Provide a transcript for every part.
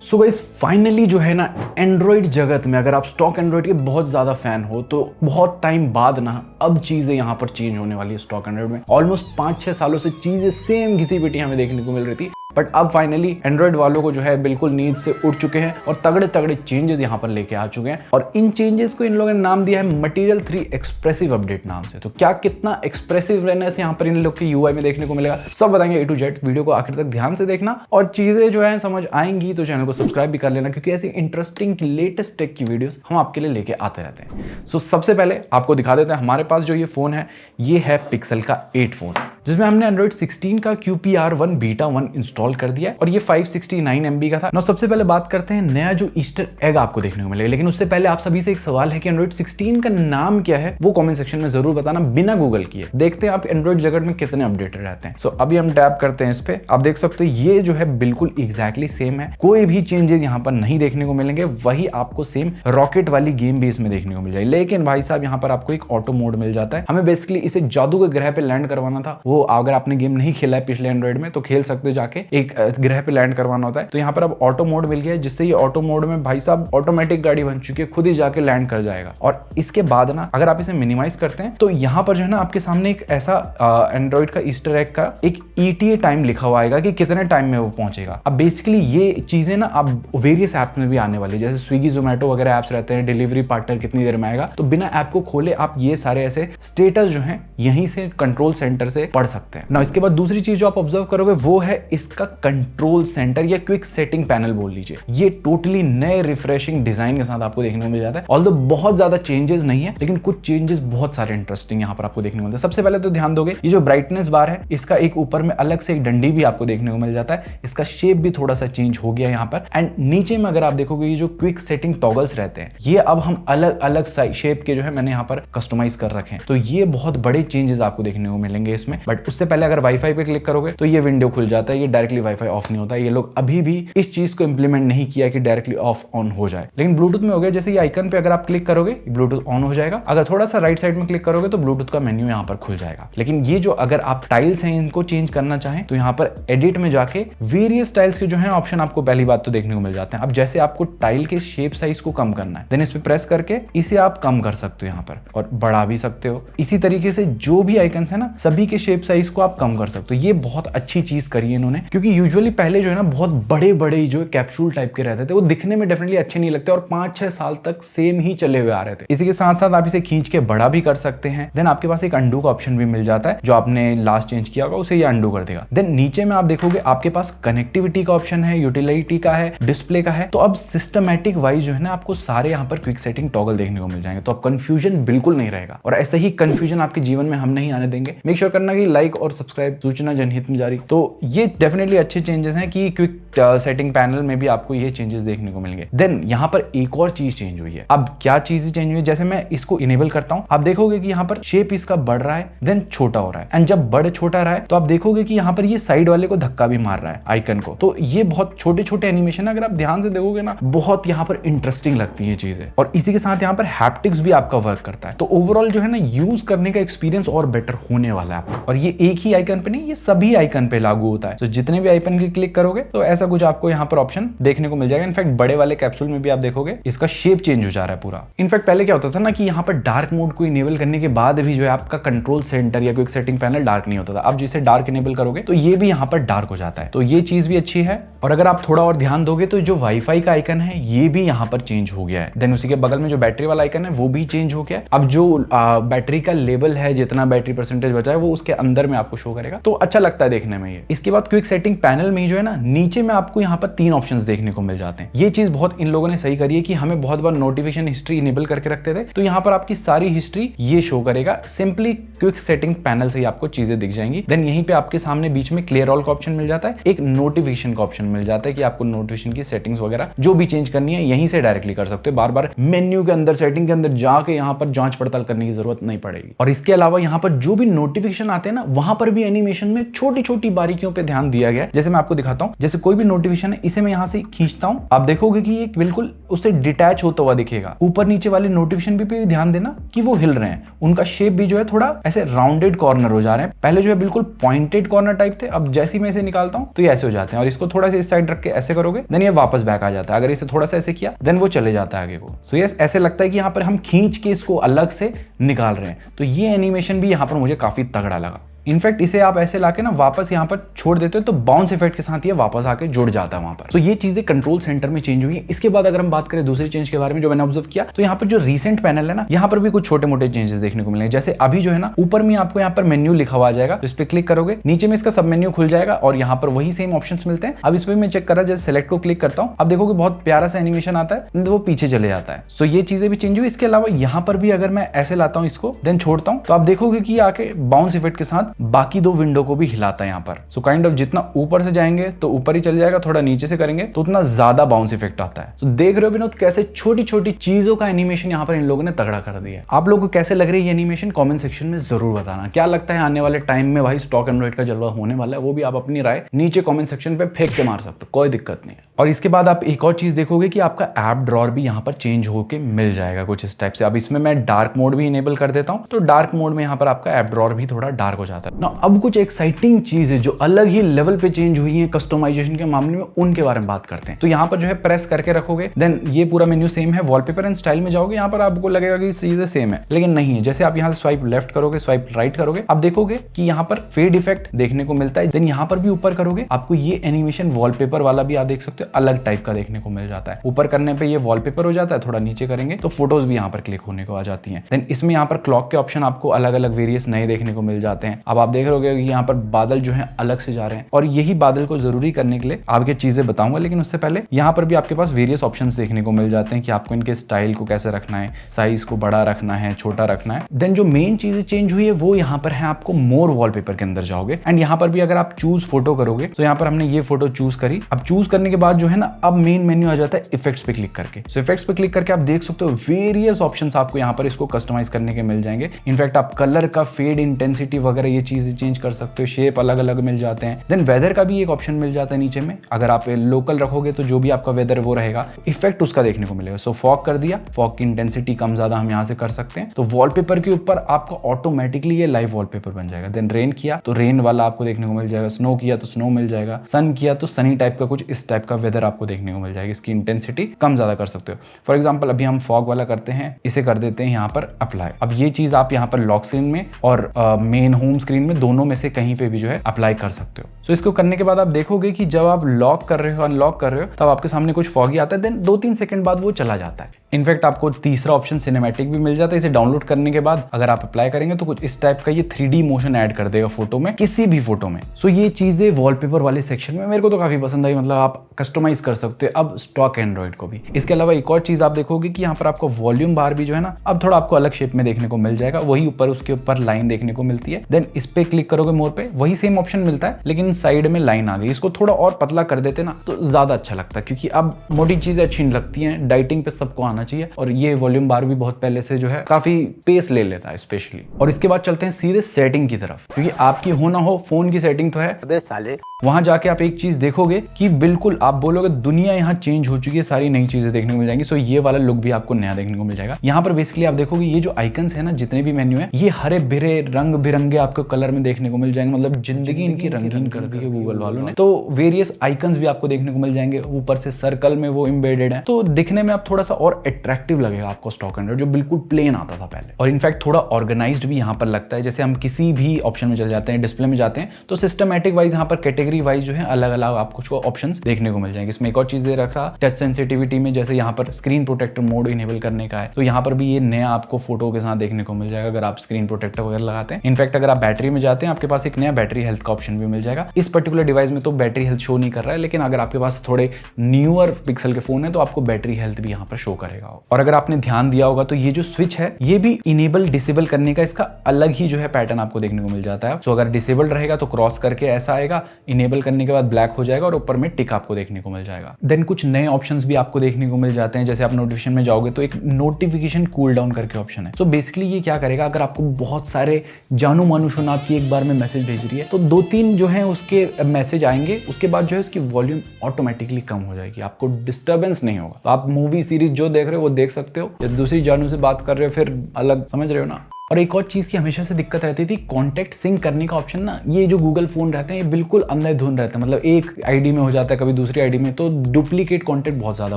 So guys finally जो है ना एंड्रॉइड जगत में अगर आप स्टॉक एंड्रॉइड के बहुत ज्यादा फैन हो तो बहुत टाइम बाद ना अब चीजें यहाँ पर चेंज होने वाली है। स्टॉक एंड्रॉइड में ऑलमोस्ट 5-6 सालों से चीजें सेम घिसी पिटी हमें देखने को मिल रही थी, बट अब फाइनली एंड्रॉइड वालों को जो है बिल्कुल नींद से उठ चुके हैं और तगड़े तगड़े चेंजेस यहाँ पर लेके आ चुके हैं। और इन चेंजेस को इन लोगों ने नाम दिया है मटेरियल 3 एक्सप्रेसिव अपडेट नाम से। तो क्या कितना एक्सप्रेसिवनेस यहाँ पर इन लोग के यूआई में देखने को मिलेगा सब बताएंगे A to Z। वीडियो को आखिर तक ध्यान से देखना और चीजें जो है समझ आएंगी तो चैनल को सब्सक्राइब भी कर लेना, क्योंकि ऐसी इंटरेस्टिंग लेटेस्ट टेक की वीडियोस हम आपके लिए लेके आते रहते हैं। सो सबसे पहले आपको दिखा देते हैं हमारे पास जो ये फोन है, ये है पिक्सल का 8 फोन, जिसमें हमने एंड्रॉइड 16 का QPR1 बीटा 1 इंस्टॉल कर दिया और ये 569 MB का था। ना सबसे पहले बात करते हैं नया जो ईस्टर एग आपको देखने को मिलेगा, लेकिन उससे पहले आप सभी से एक सवाल है कि एंड्रॉइड 16 का नाम क्या है, वो कमेंट सेक्शन में जरूर बताना बिना गूगल किए। देखते हैं आप एंड्रॉइड जगत में कितने अपडेटेड रहते हैं। सो अभी हम टैप करते हैं इस पे, आप देख सकते हो ये जो है बिल्कुल एग्जैक्टली सेम है, कोई भी चेंजेस यहाँ पर नहीं देखने को मिलेंगे। वही आपको सेम रॉकेट वाली गेम भी इसमें देखने को मिल जाएगी, लेकिन भाई साहब यहाँ पर आपको एक ऑटो मोड मिल जाता है। हमें बेसिकली इसे जादू के ग्रह पे लैंड करवाना था, वो अगर आपने गेम नहीं खेला है पिछले एंड्रॉइड में तो खेल सकते हो जाके, एक ग्रह पे लैंड करवाना होता है। तो यहाँ पर अब ऑटो मोड मिल गया है, जिससे ये ऑटो मोड में भाई साहब ऑटोमेटिक गाड़ी बन चुकी है, खुद ही जाके लैंड कर जाएगा। और इसके बाद ना अगर आप इसे मिनिमाइज करते हैं तो यहाँ पर जो है ना आपके सामने एक ऐसा एंड्रॉइड का ईस्टर एग का एक ETA टाइम लिखा हुआ आएगा कि कितने टाइम में वो पहुंचेगा। अब बेसिकली ये चीजें ना अब वेरियस ऐप में भी आने वाली है, जैसे स्विगी जोमेटो वगैरह ऐप्स रहते हैं, डिलीवरी पार्टनर कितनी देर में आएगा। तो बिना ऐप को खोले आप ये सारे ऐसे स्टेटस जो है यहीं से कंट्रोल सेंटर से पढ़ सकते हैं ना। इसके बाद दूसरी चीज जो आप ऑब्जर्व करोगे वो है इसका कंट्रोल सेंटर या क्विक सेटिंग पैनल बोल लीजिए। ये टोटली नए रिफ्रेशिंग डिजाइन के साथ आपको देखने को मिल जाता है। ऑल्दो बहुत ज्यादा चेंजेस नहीं है, लेकिन कुछ चेंजेस बहुत सारे इंटरेस्टिंग यहाँ पर आपको देखने को मिलता है। सबसे पहले तो ध्यान दोगे ये जो ब्राइटनेस बार है इसका एक ऊपर में अलग से एक डंडी भी आपको देखने को मिल जाता है, इसका शेप भी थोड़ा सा चेंज हो गया यहाँ पर। एंड नीचे में अगर आप देखोगे ये जो क्विक सेटिंग टॉगल्स रहते हैं ये अब हम अलग अलग शेप के जो है मैंने यहाँ पर कस्टमाइज कर रखे हैं। तो ये बहुत बड़े चेंजेस आपको देखने को मिलेंगे इसमें। बट उससे पहले अगर वाईफाई पे क्लिक करोगे तो ये विंडो खुल जाता है, ये डायरेक्टली वाईफाई ऑफ नहीं होता। ये लोग अभी भी इस चीज को इंप्लीमेंट नहीं किया कि डायरेक्टली ऑफ ऑन हो जाए, लेकिन ब्लूटूथ में हो गया। जैसे ये आइकन पे अगर आप क्लिक करोगे ब्लूटूथ ऑन हो जाएगा, अगर थोड़ा सा राइट साइड में क्लिक करोगे तो ब्लूटूथ का मेन्यू यहाँ पर खुल जाएगा। लेकिन ये जो अगर आप टाइल्स हैं इनको चेंज करना चाहें तो यहाँ पर एडिट में जाके वेरियस टाइल्स के जो है ऑप्शन आपको पहली बात तो देखने को मिल जाते हैं। अब जैसे आपको टाइल के शेप साइज को कम करना है देन इस पे प्रेस करके इसे आप कम कर सकते हो यहाँ पर और बढ़ा भी सकते हो। इसी तरीके से जो भी आइकन्स है ना सभी के शेप साइज को आप कम कर सकते हो। ये बहुत अच्छी चीज करी है इन्होंने, क्योंकि यूजुअली पहले जो है ना बहुत बड़े बड़े जो कैप्सूल टाइप के रहते थे वो दिखने में डेफिनेटली अच्छे नहीं लगते और 5-6 साल तक सेम ही चले हुए आ रहे थे। इसी के साथ साथ आप इसे खींच के बड़ा भी कर सकते हैं। देन आपके पास एक अंडू का ऑप्शन भी मिल जाता है, जो आपने लास्ट चेंज किया होगा उसे ये अंडू कर देगा। देन नीचे में आप देखोगे आपके पास कनेक्टिविटी का ऑप्शन है, यूटिलिटी का है, डिस्प्ले का है। तो अब सिस्टमैटिक वाइज जो है ना आपको सारे यहाँ पर क्विक सेटिंग टॉगल देखने को मिल जाएंगे, तो अब कंफ्यूजन बिल्कुल नहीं रहेगा। और ऐसे ही कंफ्यूजन आपके जीवन में हम नहीं आने देंगे। मेक श्योर करना कि लाइक और सब्सक्राइब, सूचना जनहित में जारी। तो ये डेफिनेटली अच्छे चेंजेस हैं कि क्विक सेटिंग पैनल में भी आपको ये चेंजेस देखने को मिलेंगे। देन यहाँ पर एक और चीज चेंज हुई है। अब क्या चीज चेंज हुई है, जैसे मैं इसको इनेबल करता हूं आप देखोगे कि यहाँ पर शेप इसका बढ़ रहा है देन छोटा हो रहा है। एंड जब बड़े छोटा रहा है तो आप देखोगे कि यहाँ पर ये साइड वाले को धक्का भी मार रहा है आइकन को। तो ये बहुत छोटे छोटे एनिमेशन है, अगर आप ध्यान से देखोगे ना बहुत यहाँ पर इंटरेस्टिंग लगती है चीजें। और इसी के साथ यहाँ पर हैप्टिक्स भी आपका वर्क करता है। तो ओवरऑल जो है ना यूज करने का एक्सपीरियंस और बेटर होने वाला है आपको। और ये एक ही आइकन पे नहीं, ये सभी आइकन पे लागू होता है। तो जितने भी आइकन की क्लिक करोगे तो ऐसा कुछ आपको यहाँ पर ऑप्शन देखने को मिल जाएगा। इनफैक्ट बड़े वाले कैप्सूल में भी आप देखोगे इसका शेप चेंज हो जा रहा है पूरा। इनफैक्ट पहले क्या होता था ना कि यहाँ पर डार्क मोड को इनेबल करने के बाद भी जो है आपका कंट्रोल सेंटर या क्विक सेटिंग पैनल डार्क नहीं होता था। अब जिसे डार्क इनेबल करोगे तो ये भी यहाँ पर डार्क हो जाता है। तो ये चीज भी अच्छी है। और अगर आप थोड़ा और ध्यान दोगे तो जो वाईफाई का आइकन है ये भी यहाँ पर चेंज हो गया है। देन उसी के बगल में जो बैटरी वाला आइकन है वो भी चेंज हो गया है। अब जो बैटरी का लेवल है, जितना बैटरी परसेंटेज बचा है वो उसके अंदर में आपको शो करेगा। तो अच्छा लगता है देखने में ये। इसके बाद क्विक सेटिंग पैनल में जो है ना नीचे में आपको यहाँ पर 3 ऑप्शंस देखने को मिल जाते हैं। ये चीज बहुत इन लोगों ने सही करी है कि हमें बहुत बार नोटिफिकेशन हिस्ट्री इनेबल करके रखते थे, तो यहाँ पर आपकी सारी हिस्ट्री ये शो करेगा। सिंपली क्विक सेटिंग पैनल से ही आपको चीजें दिख जाएंगी। देन यहीं पे आपके सामने बीच में क्लियर ऑल का ऑप्शन मिल जाता है, एक नोटिफिकेशन का ऑप्शन मिल जाता है कि आपको नोटिफिकेशन की सेटिंग्स वगैरह जो भी चेंज करनी है यहीं से डायरेक्टली कर सकते हो। बार बार मेन्यू के अंदर सेटिंग के अंदर जाके यहाँ पर जांच पड़ताल करने की जरूरत नहीं पड़ेगी। और इसके अलावा यहाँ पर जो भी नोटिफिकेशन आते हैं ना ना वहां पर भी एनिमेशन में छोटी छोटी बारीकियों पे ध्यान दिया गया है। जैसे मैं आपको दिखाता हूं, जैसे कोई भी नोटिफिकेशन है, इसे मैं यहां से खींचता हूं, आप देखोगे कि ये बिल्कुल उससे डिटैच होता हुआ दिखेगा। ऊपर नीचे वाले नोटिफिकेशन पे भी ध्यान देना कि वो हिल रहे हैं, उनका शेप भी जो है थोड़ा ऐसे राउंडेड कॉर्नर हो जा रहे हैं। पहले जो है बिल्कुल पॉइंटेड कॉर्नर टाइप थे, अब जैसे ही मैं इसे निकालता हूं तो ये ऐसे हो जाते हैं। और इसको थोड़ा सा इस साइड रख के ऐसे करोगे, देन ये वापस बैक आ जाता है। अगर इसे थोड़ा सा ऐसे किया, देन वो चले जाता है आगे को। सो यस, ऐसे लगता है कि यहाँ पर हम खींच के इसको अलग से निकाल रहे हैं। तो ये एनिमेशन भी यहाँ पर मुझे काफी तगड़ा लगा। इनफैक्ट इसे आप ऐसे लाके ना वापस यहाँ पर छोड़ देते हो तो बाउंस इफेक्ट के साथ ये वापस आके जुड़ जाता है वहां पर। तो ये चीजें कंट्रोल सेंटर में चेंज हुई है। इसके बाद अगर हम बात करें दूसरी चेंज के बारे में जो मैंने ऑब्जर्व किया, तो यहाँ पर जो रीसेंट पैनल है ना, यहाँ पर भी कुछ छोटे मोटे चेंजेस देखने को मिलेंगे। जैसे अभी जो है ना, ऊपर में आपको यहाँ पर मेन्यू लिखा हुआ जाएगा, तो इस पर क्लिक करोगे, नीचे में इसका सब मेन्यू खुल जाएगा और यहाँ पर वही सेम ऑप्शंस मिलते हैं। अब इस पर मैं चेक कर रहा, जैसे सेलेक्ट को क्लिक करता हूँ, अब देखोगे बहुत प्यारा सा एनिमेशन आता है, वो पीछे चले जाता है। सो ये चीजें भी चेंज हुई। इसके अलावा यहाँ पर भी अगर मैं ऐसे लाता हूँ इसको, देन छोड़ता हूँ, तो आप देखोगे कि आके बाउंस इफेक्ट के साथ बाकी दो विंडो को भी हिलाता है यहाँ पर। सो काइंड ऑफ जितना ऊपर से जाएंगे तो ऊपर ही चले जाएगा, थोड़ा नीचे से करेंगे तो उतना ज्यादा बाउंस इफेक्ट आता है। सो देख रहे हो विनोद कैसे छोटी छोटी चीजों का एनिमेशन यहाँ पर इन लोगों ने तगड़ा कर दिया है। आप लोगों को कैसे लग रही है ये एनिमेशन, कमेंट सेक्शन में जरूर बताना। क्या लगता है आने वाले टाइम में भाई स्टॉक एंड्रॉइड का जलवा होने वाला है, वो भी आप अपनी राय नीचे कमेंट सेक्शन पे फेंक के मार सकते हो, कोई दिक्कत नहीं है। और इसके बाद आप एक और चीज देखोगे कि आपका ऐप ड्रॉअर भी यहाँ पर चेंज होके मिल जाएगा कुछ इस टाइप से। अब इसमें मैं डार्क मोड भी इनेबल कर देता हूँ, तो डार्क मोड में यहाँ पर आपका ऐप ड्रॉअर भी थोड़ा डार्क हो जाता है ना। अब कुछ एक्साइटिंग चीज है जो अलग ही लेवल पे चेंज हुई है कस्टमाइजेशन के मामले में, उनके बारे में बात करते हैं। तो यहाँ पर जो है प्रेस करके रखोगे, देन ये पूरा मेन्यू सेम है। वॉलपेपर एंड स्टाइल में जाओगे, यहाँ पर आपको लगेगा कि चीजें सेम है, लेकिन नहीं है। जैसे आप यहाँ से स्वाइप लेफ्ट करोगे, स्वाइप राइट करोगे, आप देखोगे कि यहाँ पर फेड इफेक्ट देखने को मिलता है। देन यहाँ पर भी ऊपर करोगे, आपको ये एनिमेशन वॉलपेपर वाला भी आप देख सकते हो, अलग टाइप का देखने को मिल जाता है। ऊपर करने पे ये वॉलपेपर हो जाता है, थोड़ा नीचे करेंगे तो फोटोज भी यहाँ पर क्लिक होने को आ जाती हैं। देन इसमें यहाँ पर क्लॉक के ऑप्शन आपको अलग अलग वेरियस नए देखने को मिल जाते हैं। अब आप देख रहे हो कि यहाँ पर बादल जो है अलग से जा रहे हैं, और यही बादल को जरूरी करने के लिए आपके चीजें बताऊंगा, लेकिन उससे पहले यहाँ पर भी आपके पास वेरियस ऑप्शंस देखने को मिल जाते हैं कि आपको इनके स्टाइल को कैसे रखना है, साइज को बड़ा रखना है, छोटा रखना है। देन जो मेन चीजें चेंज हुई है वो यहाँ पर है, आपको मोर वॉलपेपर के अंदर जाओगे एंड यहाँ पर भी अगर आप चूज फोटो करोगे, तो यहाँ पर हमने ये फोटो चूज करी। अब चूज करने के बाद जो है ना, अब मेन मेन्यू आ जाता है इफेक्ट्स पे क्लिक करके। सो इफेक्ट्स पे क्लिक करके आप देख सकते हो वेरियस ऑप्शंस आपको यहाँ पर इसको कस्टमाइज करने के मिल जाएंगे। इनफैक्ट आप कलर का फेड इंटेंसिटी वगैरह ये चीजें चेंज कर सकते हो, शेप अलग अलग मिल जाते हैं। देन वेदर का भी एक ऑप्शन मिल जाता है नीचे में, अगर आप लोकल रखोगे तो जो भी आपका वेदर वो रहेगा, इफेक्ट उसका देखने को मिलेगा। सो फॉग कर दिया, फॉग की इंटेंसिटी कम ज्यादा हम यहाँ से कर सकते हैं, तो वॉलपेपर के ऊपर आपका ऑटोमेटिकली ये लाइव वॉलपेपर बन जाएगा। देन रेन किया तो रेन वाला आपको देखने को मिल जाएगा, स्नो किया तो स्नो मिल जाएगा, सन किया तो सनी टाइप का कुछ इस टाइप का वेदर आपको देखने को मिल जाएगा। इसकी इंटेंसिटी कम ज्यादा कर सकते हो। फॉर एग्जाम्पल अभी हम फॉग वाला करते हैं, इसे कर देते हैं यहाँ पर अप्लाई। अब ये चीज आप यहाँ पर लॉक स्क्रीन में और मेन होम स्क्रीन में दोनों में से कहीं पे भी जो है अप्लाई कर सकते हो। सो इसको करने के बाद आप देखोगे कि जब आप लॉक कर रहे हो, अनलॉक कर रहे हो, तब आपके सामने कुछ फॉगी आता है, देन 2-3 सेकंड बाद वो चला जाता है। इनफैक्ट आपको तीसरा ऑप्शन सिनेमैटिक भी मिल जाता है। इसे डाउनलोड करने के बाद अगर आप अप्लाई करेंगे तो कुछ इस टाइप का ये 3D मोशन ऐड कर देगा फोटो में, किसी भी फोटो में। सो ये चीजें वॉलपेपर वाले सेक्शन में मेरे को तो काफी पसंद आई, मतलब आप कस्टमाइज कर सकते हो अब स्टॉक एंड्रॉइड को भी। इसके अलावा एक और चीज आप देखोगे कि यहाँ पर आपको वॉल्यूम बार भी जो है ना, अब थोड़ा आपको अलग शेप में देखने को मिल जाएगा। वही ऊपर उसके ऊपर लाइन देखने को मिलती है। देन इस पे क्लिक करोगे मोर पे, वही सेम ऑप्शन मिलता है, लेकिन साइड में लाइन आ गई। इसको थोड़ा और पतला कर देते ना तो ज्यादा अच्छा लगता है, क्योंकि अब मोटी चीजें अच्छी नहीं लगती हैं, डाइटिंग पे सबको आना चाहिए। और ये वॉल्यूम बार भी बहुत पहले से जो है काफी स्पेस ले लेता है स्पेशली। और इसके बाद चलते हैं सीधे सेटिंग की तरफ, क्योंकि आपकी हो ना हो फोन की सेटिंग तो है। अबे साले, वहां जाके आप एक चीज देखोगे कि बिल्कुल आप बोलोगे दुनिया यहाँ चेंज हो चुकी है, सारी नई चीजें देखने को मिल जाएंगी। सो ये वाला लुक भी आपको नया देखने को मिल जाएगा। यहाँ पर बेसिकली आप देखोगे ये जो आइकन्स है ना, जितने भी मेन्यू है, ये हरे भरे रंग बिरंगे आपको कलर में देखने को मिल जाएंगे। मतलब जिंदगी इनकी रंगीन कर दी है गूगल वालों ने। तो वेरियस आइकन्स भी आपको देखने को मिल जाएंगे, ऊपर से सर्कल में वो इम्बेडेड है, तो दिखने में आप थोड़ा सा और अट्रैक्टिव लगेगा आपको स्टॉक एंड्रॉइड, जो बिल्कुल प्लेन आता था पहले। और इनफैक्ट थोड़ा ऑर्गेनाइज्ड भी यहाँ पर लगता है। जैसे हम किसी भी ऑप्शन में चले जाते हैं, डिस्प्ले में जाते हैं, तो सिस्टमैटिक वाइज यहाँ पर कैटेगरी वाइज जो है अलग अलग आपको ऑप्शंस देखने को मिल जाएंगे। इसमें एक और चीज दे रखा टच सेंसिटिविटी में, जैसे यहाँ पर स्क्रीन प्रोटेक्टर मोड इनेबल करने का है, तो यहाँ पर भी ये नया आपको फोटो के साथ देखने को मिल जाएगा अगर आप स्क्रीन प्रोटेक्टर वगैरह लगाते हैं। इनफैक्ट अगर आप बैटरी में जाते हैं, आपके पास एक नया बैटरी हेल्थ का ऑप्शन भी मिल जाएगा। इस पर्टिकुलर डिवाइस में तो बैटरी हेल्थ शो नहीं कर रहा है, लेकिन अगर आपके पास थोड़े न्यूअर पिक्सल के फोन है तो आपको बैटरी हेल्थ भी यहाँ पर शो करेगा। और अगर आपने ध्यान दिया होगा तो ये जो स्विच है, ये भी इनेबल डिसेबल करने का इसका अलग ही जो है पैटर्न आपको देखने को मिल जाता है। सो अगर डिसेबल्ड रहेगा तो क्रॉस करके ऐसा आएगा, इनेबल करने के बाद ब्लैक हो जाएगा और ऊपर में टिक आपको देखने को मिल जाएगा। देन कुछ नए ऑप्शंस भी आपको देखने को मिल जाते हैं, जैसे आप नोटिफिकेशन में जाओगे तो एक नोटिफिकेशन कूल डाउन करके ऑप्शन है। सो बेसिकली ये क्या करेगा, अगर आपको बहुत सारे जानू मानू शुन आपकी एक बार में मैसेज भेज रही है तो 2-3 जो है उसके मैसेज आएंगे, उसके बाद जो है उसकी वॉल्यूम ऑटोमेटिकली कम हो जाएगी, आपको डिस्टर्बेंस नहीं होगा। तो आप मूवी सीरीज जो देख रहे हो वो देख सकते हो, या दूसरी जानू से बात कर रहे हो फिर अलग, समझ रहे हो ना। और एक और चीज़ की हमेशा से दिक्कत रहती थी, कॉन्टैक्ट सिंक करने का ऑप्शन ना, ये जो गूगल फोन रहते हैं ये बिल्कुल अंधाधुंध रहता है, मतलब एक आईडी में हो जाता है, कभी दूसरी आईडी में, तो डुप्लीकेट कॉन्टैक्ट बहुत ज्यादा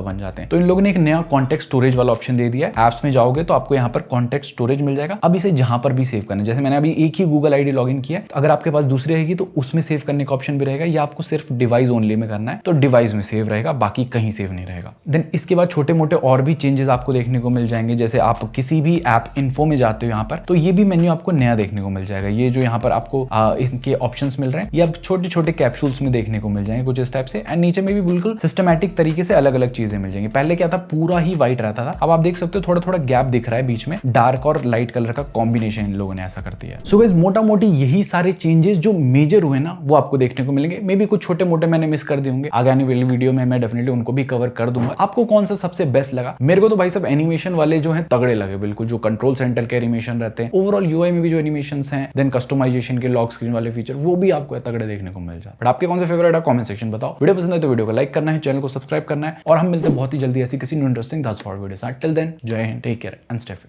बन जाते हैं। तो इन लोगों ने एक नया कॉन्टैक्ट स्टोरेज वाला ऑप्शन दे दिया है। एप्स में जाओगे तो आपको यहाँ पर कॉन्टैक्ट स्टोरेज मिल जाएगा। अब इसे जहां पर भी सेव करना है, जैसे मैंने अभी एक ही गूगल आईडी लॉगिन किया है, अगर आपके पास दूसरी रहेगी तो उसमें सेव करने का ऑप्शन भी रहेगा, या आपको सिर्फ डिवाइस ओनली में करना है तो डिवाइस में सेव रहेगा, बाकी कहीं सेव नहीं रहेगा। देन इसके बाद छोटे मोटे और भी चेंजेस आपको देखने को मिल जाएंगे, जैसे आप किसी भी ऐप इन्फो में जाते हो यहाँ पर, तो ये भी मेन्यू आपको नया देखने को मिल जाएगा। ये जो यहाँ पर आपको इनके ऑप्शंस मिल रहे हैं, ये अब छोटे छोटे कैप्सूल्स में देखने को मिल जाएंगे कुछ इस टाइप से। एंड नीचे में भी बिल्कुल सिस्टमैटिक तरीके से अलग अलग चीजें मिल जाएंगी। पहले क्या था, पूरा ही व्हाइट रहता था, अब आप देख सकते हो थोड़ा थोड़ा गैप दिख रहा है बीच में, डार्क और लाइट कलर का कॉम्बिनेशन इन लोगों ने ऐसा कर दिया है। सो गाइस मोटा मोटी यही सारे चेंजेस जो मेजर हुए ना वो आपको देखने को मिलेंगे। मे बी कुछ छोटे मोटे मैंने मिस कर दिए होंगे, आगामी वाली वीडियो में मैं डेफिनेटली उनको भी कवर कर दूंगा। आपको कौन सा सबसे बेस्ट लगा? मेरे को तो भाई सब एनिमेशन वाले जो है तगड़े लगे, बिल्कुल जो कंट्रोल सेंटर के एनिमेशन रहते हैं, ओवरऑल यूआई में भी जो एनिमेशन हैं, देन कस्टमाइजेशन के लॉक स्क्रीन वाले फीचर, वो भी आपको तगड़े देखने को मिल जाए। बट आपके कौन से फेवरेट है कमेंट सेक्शन बताओ। वीडियो पसंद है तो वीडियो को लाइक करना है, चैनल को सब्सक्राइब करना है, और हम मिलते हैं बहुत ही जल्दी ऐसी किसी इंटरेस्टिंग वीडियो साथ। टिल देन जय Hind, take care and stay fit.